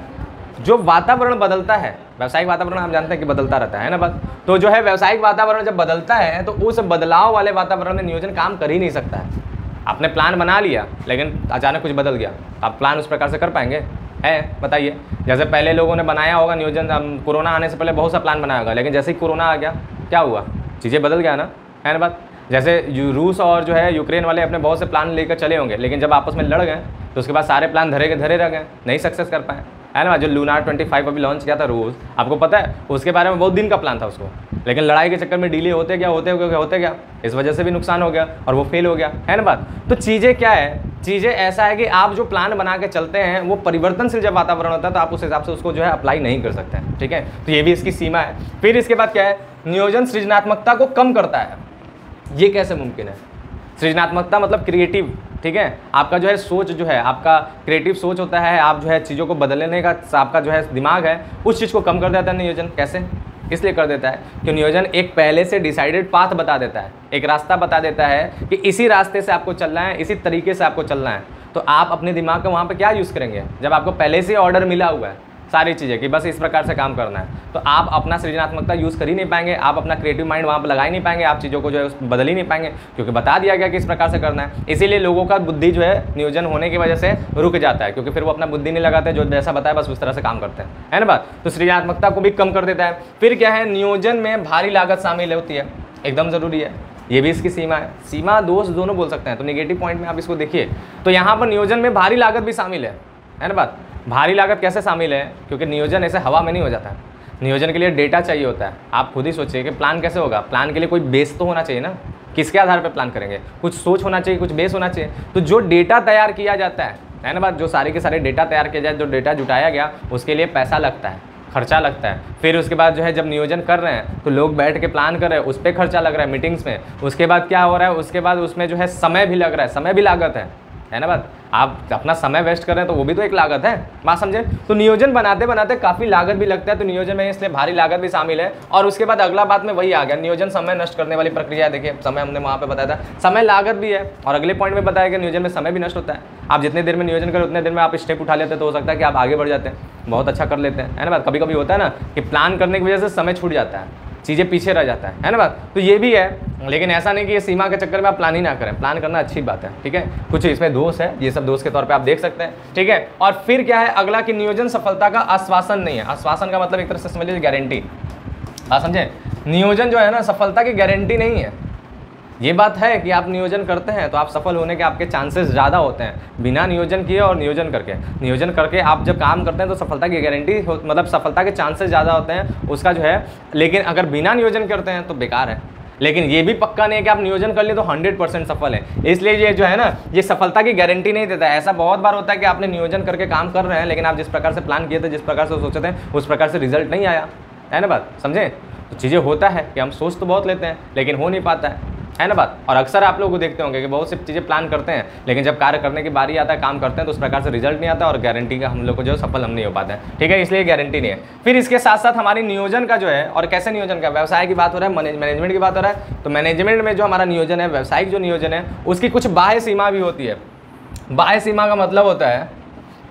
जो वातावरण बदलता है, व्यावसायिक वातावरण हम जानते हैं कि बदलता रहता है ना बात। तो जो है व्यावसायिक वातावरण जब बदलता है तो उस बदलाव वाले वातावरण में नियोजन काम कर ही नहीं सकता है। आपने प्लान बना लिया लेकिन अचानक कुछ बदल गया, आप प्लान उस प्रकार से कर पाएंगे? है, बताइए। जैसे पहले लोगों ने बनाया होगा नियोजन, कोरोना आने से पहले बहुत सा प्लान बनाया होगा, लेकिन जैसे ही कोरोना आ गया क्या हुआ, चीज़ें बदल गया ना, है ना बात। जैसे रूस और जो है यूक्रेन वाले अपने बहुत से प्लान लेकर चले होंगे, लेकिन जब आपस में लड़ गए तो उसके बाद सारे प्लान धरे के धरे रह गए, नहीं सक्सेस कर पाए, है ना। जो लूनार 25 अभी लॉन्च किया था रूस, आपको पता है उसके बारे में बहुत दिन का प्लान था उसको, लेकिन लड़ाई के चक्कर में डिले होते गया, इस वजह से भी नुकसान हो गया और वो फेल हो गया, है ना बात। तो चीज़ें क्या है, चीज़ें ऐसा है कि आप जो प्लान बना के चलते हैं वो परिवर्तनशील जब वातावरण होता है तो आप उस हिसाब से उसको जो है अप्लाई नहीं कर सकते हैं, ठीक है। तो ये भी इसकी सीमा है। फिर इसके बाद क्या है, नियोजन सृजनात्मकता को कम करता है। ये कैसे मुमकिन है? सृजनात्मकता मतलब क्रिएटिव, ठीक है। आपका जो है सोच जो है, आपका क्रिएटिव सोच होता है, आप जो है चीज़ों को बदलने का आपका जो है दिमाग है, उस चीज़ को कम कर देता है नियोजन। कैसे? इसलिए कर देता है कि नियोजन एक पहले से डिसाइडेड पाथ बता देता है, एक रास्ता बता देता है कि इसी रास्ते से आपको चलना है, इसी तरीके से आपको चलना है। तो आप अपने दिमाग का वहाँ पे क्या यूज़ करेंगे जब आपको पहले से ऑर्डर मिला हुआ है सारी चीज़ें कि बस इस प्रकार से काम करना है, तो आप अपना सृजनात्मकता यूज़ कर ही नहीं पाएंगे, आप अपना क्रिएटिव माइंड वहाँ पर लगा ही नहीं पाएंगे, आप चीज़ों को जो है बदल ही नहीं पाएंगे, क्योंकि बता दिया गया कि इस प्रकार से करना है। इसीलिए लोगों का बुद्धि जो है नियोजन होने की वजह से रुक जाता है, क्योंकि फिर वो अपना बुद्धि नहीं लगाते, जो जैसा बताया बस उस तरह से काम करते हैं, है ना बात। तो सृजनात्मकता को भी कम कर देता है। फिर क्या है, नियोजन में भारी लागत शामिल होती है, एकदम ज़रूरी है, ये भी इसकी सीमा है। सीमा दोष दोनों बोल सकते हैं, तो नेगेटिव पॉइंट में आप इसको देखिए। तो यहाँ पर नियोजन में भारी लागत भी शामिल है ना बात। भारी लागत कैसे शामिल है, क्योंकि नियोजन ऐसे हवा में नहीं हो जाता है, नियोजन के लिए डेटा चाहिए होता है। आप खुद ही सोचिए कि प्लान कैसे होगा, प्लान के लिए कोई बेस तो होना चाहिए ना, किसके आधार पर प्लान करेंगे, कुछ सोच होना चाहिए, कुछ बेस होना चाहिए। तो जो डेटा तैयार किया जाता है ना बात, जो सारे के सारे डेटा तैयार किया जाए, जो डेटा जुटाया गया, उसके लिए पैसा लगता है, खर्चा लगता है। फिर उसके बाद जो है जब नियोजन कर रहे हैं तो लोग बैठ के प्लान कर रहे हैं, उस पर खर्चा लग रहा है मीटिंग्स में। उसके बाद क्या हो रहा है, उसके बाद उसमें जो है समय भी लग रहा है, समय भी लागत है ना बात। आप अपना समय वेस्ट कर रहे हैं तो वो भी तो एक लागत है, बात समझे। तो नियोजन बनाते बनाते काफ़ी लागत भी लगता है, तो नियोजन में इसलिए भारी लागत भी शामिल है। और उसके बाद अगला बात में वही आ गया, नियोजन समय नष्ट करने वाली प्रक्रिया है। देखिए समय हमने वहाँ पे बताया था, समय लागत भी है, और अगले पॉइंट में बताया कि नियोजन में समय भी नष्ट होता है। आप जितने देर में नियोजन करें उतने देर में आप स्टेप उठा लेते हैं, तो हो सकता है कि आप आगे बढ़ जाते हैं, बहुत अच्छा कर लेते हैं, है ना बात। कभी कभी होता है ना कि प्लान करने की वजह से समय छूट जाता है, चीज़ें पीछे रह जाता है ना बात। तो ये भी है, लेकिन ऐसा नहीं कि ये सीमा के चक्कर में आप प्लान ही ना करें, प्लान करना अच्छी बात है, ठीक है। कुछ इसमें दोष है, ये सब दोष के तौर पे आप देख सकते हैं, ठीक है। और फिर क्या है अगला कि नियोजन सफलता का आश्वासन नहीं है। आश्वासन का मतलब एक तरह से समझ लीजिए गारंटी, आप समझे। नियोजन जो है ना सफलता की गारंटी नहीं है, ये बात है कि आप नियोजन करते हैं तो आप सफल होने के आपके चांसेस ज़्यादा होते हैं बिना नियोजन किए और नियोजन करके आप जब काम करते हैं तो सफलता की गारंटी मतलब सफलता के चांसेस ज़्यादा होते हैं उसका जो है। लेकिन अगर बिना नियोजन करते हैं तो बेकार है। लेकिन ये भी पक्का नहीं है कि आप नियोजन कर लिए तो 100% सफल है, इसलिए ये जो है ना ये सफलता की गारंटी नहीं देता है। ऐसा बहुत बार होता है कि आपने नियोजन करके काम कर रहे हैं लेकिन आप जिस प्रकार से प्लान किए थे, जिस प्रकार से सोचे थे, उस प्रकार से रिजल्ट नहीं आया, है ना बात, समझे। तो चीज़ें होता है कि हम सोच तो बहुत लेते हैं लेकिन हो नहीं पाता है ना बात। और अक्सर आप लोग को देखते होंगे कि बहुत सी चीज़ें प्लान करते हैं लेकिन जब कार्य करने की बारी आता है, काम करते हैं तो उस प्रकार से रिजल्ट नहीं आता और गारंटी का हम लोग को जो सफल हम नहीं हो पाते हैं, ठीक है, इसलिए गारंटी नहीं है। फिर इसके साथ साथ हमारी नियोजन का जो है, और कैसे नियोजन का, व्यवसाय की बात हो रहा है, मैनेजमेंट की बात हो रहा है, तो मैनेजमेंट में जो हमारा नियोजन है, व्यावसायिक जो नियोजन है, उसकी कुछ बाह्य सीमा भी होती है। बाह्य सीमा का मतलब होता है,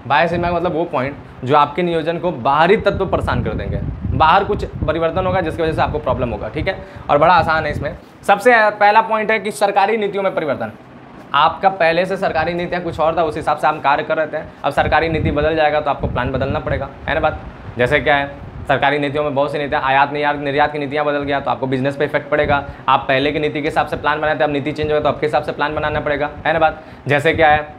बाह्य सीमा का मतलब वो पॉइंट जो आपके नियोजन को बाहरी तत्व परेशान कर देंगे, बाहर कुछ परिवर्तन होगा जिसकी वजह से आपको प्रॉब्लम होगा, ठीक है। और बड़ा आसान है इसमें। सबसे पहला पॉइंट है कि सरकारी नीतियों में परिवर्तन। आपका पहले से सरकारी नीतियाँ कुछ और था, उस हिसाब से आप कार्य कर रहे थे, अब सरकारी नीति बदल जाएगा तो आपको प्लान बदलना पड़ेगा, है ना बात। जैसे क्या है, सरकारी नीतियों में बहुत सी नीतियाँ, आयात निर्यात की नीतियाँ बदल गया तो आपको बिजनेस पे इफेक्ट पड़ेगा। आप पहले की नीति के हिसाब से प्लान बनाते हैं, अब नीति चेंज होगा तो आपके हिसाब से प्लान बनाना पड़ेगा, है ना बात। जैसे क्या है,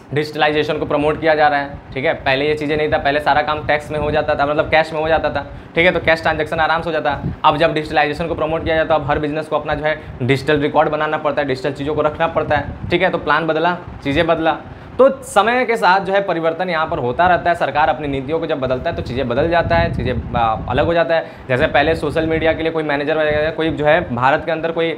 डिजिटलाइजेशन को प्रमोट किया जा रहा है, ठीक है। पहले ये चीज़ें नहीं था, पहले सारा काम टैक्स में हो जाता था, मतलब कैश में हो जाता था, ठीक है, तो कैश ट्रांजैक्शन आराम से हो जाता है। अब जब डिजिटलाइजेशन को प्रमोट किया जाता है, अब हर बिजनेस को अपना जो है डिजिटल रिकॉर्ड बनाना पड़ता है, डिजिटल चीज़ों को रखना पड़ता है, ठीक है। तो प्लान बदला, चीज़ें बदला, तो समय के साथ जो है परिवर्तन यहाँ पर होता रहता है। सरकार अपनी नीतियों को जब बदलता है तो चीज़ें बदल जाता है, चीज़ें अलग हो जाता है। जैसे पहले सोशल मीडिया के लिए कोई मैनेजर वगैरह, कोई जो है भारत के अंदर कोई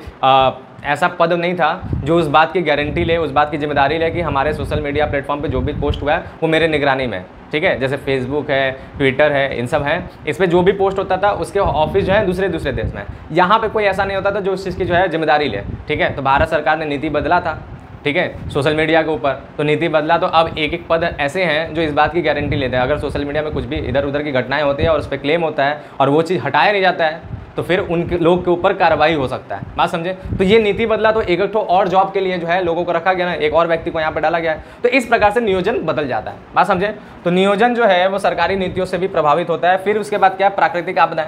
ऐसा पद नहीं था जो उस बात की गारंटी ले, उस बात की जिम्मेदारी ले कि हमारे सोशल मीडिया प्लेटफॉर्म पे जो भी पोस्ट हुआ है वो मेरे निगरानी में, ठीक है। जैसे फेसबुक है, ट्विटर है, इन सब है, इस पर जो भी पोस्ट होता था उसके ऑफिस जो है दूसरे देश में, यहाँ पे कोई ऐसा नहीं होता था जो उस चीज़ की जो है जिम्मेदारी ले, ठीक है। तो भारत सरकार ने नीति बदला था, ठीक है, सोशल मीडिया के ऊपर, तो नीति बदला तो अब एक पद ऐसे हैं जो इस बात की गारंटी लेते हैं। अगर सोशल मीडिया में कुछ भी इधर उधर की घटनाएं होती है और उस पर क्लेम होता है और वो चीज़ हटाया नहीं जाता है तो फिर उनके लोग के ऊपर कार्रवाई हो सकता है, बात समझे। तो ये नीति बदला तो एक और जॉब के लिए जो है लोगों को रखा गया ना, एक और व्यक्ति को यहाँ पे डाला गया है, तो इस प्रकार से नियोजन बदल जाता है, बात समझे। तो नियोजन जो है वो सरकारी नीतियों से भी प्रभावित होता है। फिर उसके बाद क्या है, प्राकृतिक आपदाएं।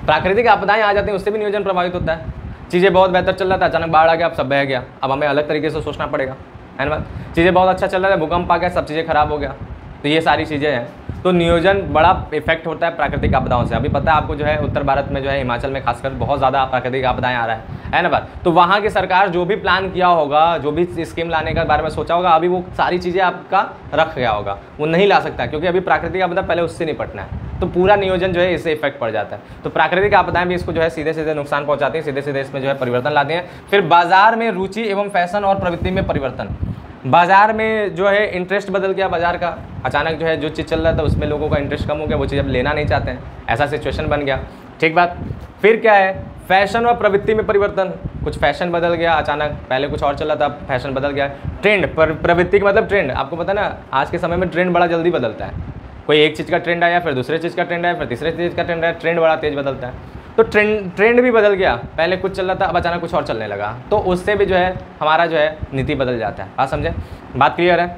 प्राकृतिक आपदाएं आ जाती हैं, उससे भी नियोजन प्रभावित होता है। चीज़ें बहुत बेहतर चल रहा था, अचानक बाढ़ आ गया, अब सब बह गया, अब हमें अलग तरीके से सोचना पड़ेगा, है ना। चीज़ें बहुत अच्छा चल रहा था, भूकंप आ गया, सब चीज़ें खराब हो गया, तो ये सारी चीज़ें हैं। तो नियोजन बड़ा इफेक्ट होता है प्राकृतिक आपदाओं से। अभी पता है आपको जो है उत्तर भारत में जो है, हिमाचल में खासकर बहुत ज़्यादा प्राकृतिक आपदाएं आ रहा है ना बात। तो वहाँ की सरकार जो भी प्लान किया होगा, जो भी स्कीम लाने के बारे में सोचा होगा, अभी वो सारी चीज़ें आपका रख गया होगा, वो नहीं ला सकता क्योंकि अभी प्राकृतिक आपदा पहले उससे निपटना है। तो पूरा नियोजन जो है इससे इफेक्ट पड़ जाता है। तो प्राकृतिक आपदाएं भी इसको जो है सीधे सीधे नुकसान पहुंचाती हैं, सीधे सीधे इसमें जो है परिवर्तन लाते हैं। फिर बाजार में रुचि एवं फैशन और प्रवृत्ति में परिवर्तन। बाजार में जो है इंटरेस्ट बदल गया, बाजार का अचानक जो है जो चीज़ चल रहा था उसमें लोगों का इंटरेस्ट कम हो गया, वो चीज़ अब लेना नहीं चाहते हैं, ऐसा सिचुएशन बन गया, ठीक बात। फिर क्या है, फैशन और प्रवृत्ति में परिवर्तन। कुछ फैशन बदल गया अचानक, पहले कुछ और चल रहा था, फैशन बदल गया। ट्रेंड, प्रवृत्ति का मतलब ट्रेंड, आपको पता है ना आज के समय में ट्रेंड बड़ा जल्दी बदलता है। कोई एक चीज़ का ट्रेंड आया, फिर दूसरे चीज़ का ट्रेंड आया, फिर तीसरे चीज़ का ट्रेंड आया, ट्रेंड बड़ा तेज बदलता है। तो ट्रेंड भी बदल गया, पहले कुछ चल रहा था अब अचानक कुछ और चलने लगा, तो उससे भी जो है हमारा जो है नीति बदल जाता है, बात समझे, बात क्लियर है।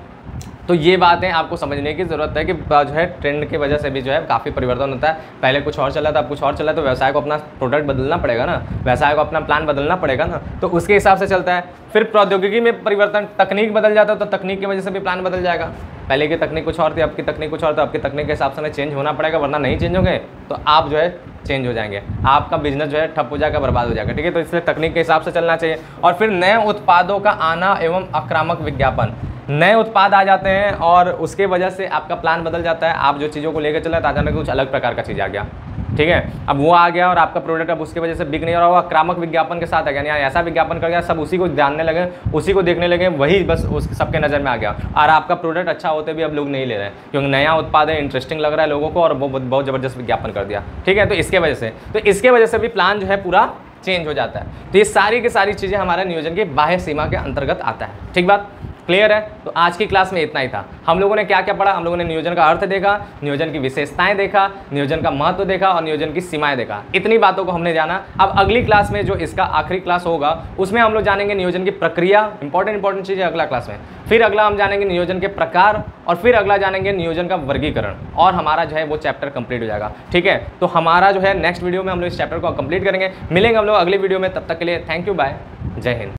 तो ये बातें आपको समझने की ज़रूरत है कि जो है ट्रेंड की वजह से भी जो है काफ़ी परिवर्तन होता है। पहले कुछ और चला था, अब कुछ और चला, तो व्यवसाय को अपना प्रोडक्ट बदलना पड़ेगा ना, व्यवसाय को अपना प्लान बदलना पड़ेगा ना, तो उसके हिसाब से चलता है। फिर प्रौद्योगिकी में परिवर्तन, तकनीक बदल जाता है तो तकनीक की वजह से भी प्लान बदल जाएगा। पहले की तकनीक कुछ और थी, अब की तकनीक कुछ और, तो आपकी तकनीक के हिसाब से हमें चेंज होना पड़ेगा, वरना नहीं चेंज होंगे तो आप जो है चेंज हो जाएंगे, आपका बिजनेस जो है ठप हो जाएगा, बर्बाद हो जाएगा, ठीक है। तो इसलिए तकनीक के हिसाब से चलना चाहिए। और फिर नए उत्पादों का आना एवं आक्रामक विज्ञापन। नए उत्पाद आ जाते हैं और उसके वजह से आपका प्लान बदल जाता है। आप जो चीज़ों को लेकर चल रहे थे, अचानक कुछ अलग प्रकार का चीज़ आ गया, ठीक है, अब वो आ गया और आपका प्रोडक्ट अब उसकी वजह से बिक नहीं रहा, हुआ आक्रामक विज्ञापन के साथ है, यानी ऐसा विज्ञापन कर गया, सब उसी को जानने लगे, उसी को देखने लगे, वही बस उस सबके नज़र में आ गया, और आपका प्रोडक्ट अच्छा होते भी अब लोग नहीं ले रहे हैं क्योंकि नया उत्पाद है, इंटरेस्टिंग लग रहा है लोगों को, और वो बहुत ज़बरदस्त विज्ञापन कर दिया, ठीक है। तो इसके वजह से भी प्लान जो है पूरा चेंज हो जाता है। तो ये सारी की सारी चीज़ें हमारे नियोजन की बाह्य सीमा के अंतर्गत आता है, ठीक बात। क्लियर है? तो आज की क्लास में इतना ही था। हम लोगों ने क्या क्या पढ़ा? हम लोगों ने नियोजन का अर्थ देखा, नियोजन की विशेषताएं देखा, नियोजन का महत्व देखा और नियोजन की सीमाएं देखा। इतनी बातों को हमने जाना। अब अगली क्लास में जो इसका आखिरी क्लास होगा उसमें हम लोग जानेंगे नियोजन की प्रक्रिया, इंपॉर्टेंट चीज़ है अगला क्लास में। फिर अगला हम जानेंगे नियोजन के प्रकार और फिर अगला जानेंगे नियोजन का वर्गीकरण और हमारा जो है वो चैप्टर कंप्लीट हो जाएगा। ठीक है, तो हमारा जो है नेक्स्ट वीडियो में हम लोग इस चैप्टर को कंप्लीट करेंगे। मिलेंगे हम लोग अगले वीडियो में, तब तक के लिए थैंक यू, बाय, जय हिंद।